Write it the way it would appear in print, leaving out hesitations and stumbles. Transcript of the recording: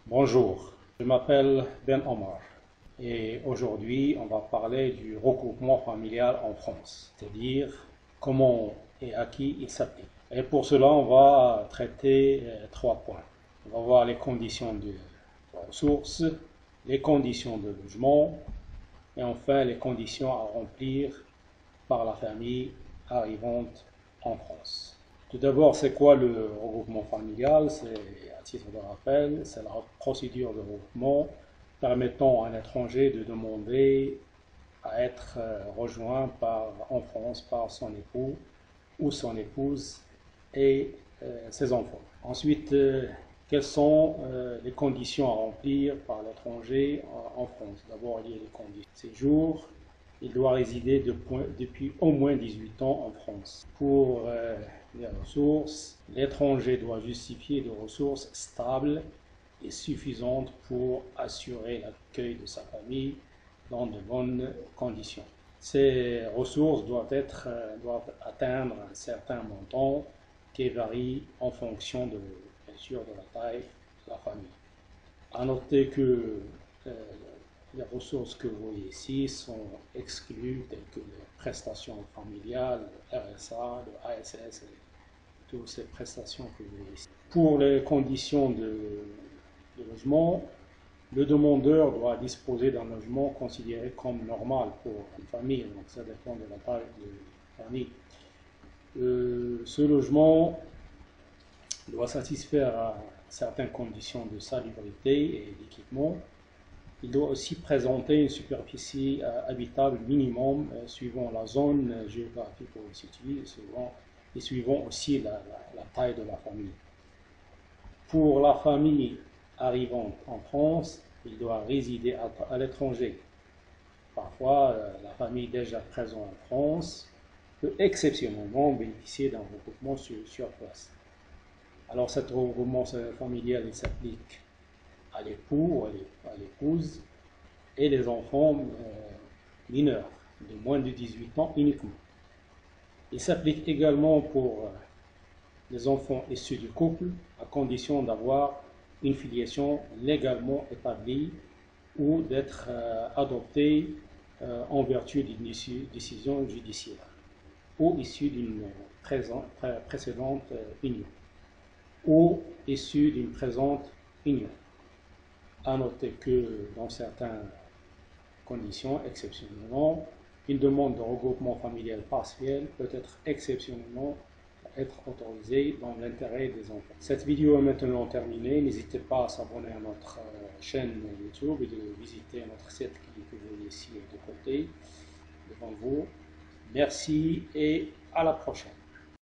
Bonjour, je m'appelle Ben Omar et aujourd'hui on va parler du regroupement familial en France, c'est-à-dire comment et à qui il s'applique. Et pour cela on va traiter trois points. On va voir les conditions de ressources, les conditions de logement et enfin les conditions à remplir par la famille arrivante en France. Tout d'abord, c'est quoi le regroupement familial? C'est, à titre de rappel, c'est la procédure de regroupement permettant à un étranger de demander à être rejoint en France par son époux ou son épouse et ses enfants. Ensuite, quelles sont les conditions à remplir par l'étranger en France? D'abord, il y a les conditions de séjour. Il doit résider depuis au moins 18 ans en France. Pour les ressources, l'étranger doit justifier de ressources stables et suffisantes pour assurer l'accueil de sa famille dans de bonnes conditions. Ces ressources doivent atteindre un certain montant qui varie en fonction bien sûr, de la taille de la famille. À noter que les ressources que vous voyez ici sont exclues, telles que les prestations familiales, le RSA, le ASS, et toutes ces prestations que vous voyez ici. Pour les conditions de logement, le demandeur doit disposer d'un logement considéré comme normal pour une famille, donc ça dépend de la taille de la famille. Ce logement doit satisfaire à certaines conditions de salubrité et d'équipement. Il doit aussi présenter une superficie habitable minimum suivant la zone géographique où il se situe et suivant aussi la taille de la famille. Pour la famille arrivant en France, il doit résider à l'étranger. Parfois, la famille déjà présente en France peut exceptionnellement bénéficier d'un regroupement sur place. Alors, cet regroupement familial il s'applique à l'époux ou à l'épouse et les enfants mineurs de moins de 18 ans uniquement. Il s'applique également pour les enfants issus du couple à condition d'avoir une filiation légalement établie ou d'être adoptés en vertu d'une décision judiciaire ou issue d'une précédente union ou issue d'une présente union. À noter que dans certaines conditions, exceptionnellement, une demande de regroupement familial partiel peut être exceptionnellement autorisée dans l'intérêt des enfants. Cette vidéo est maintenant terminée. N'hésitez pas à s'abonner à notre chaîne YouTube et de visiter notre site que vous voyez ici de côté devant vous. Merci et à la prochaine.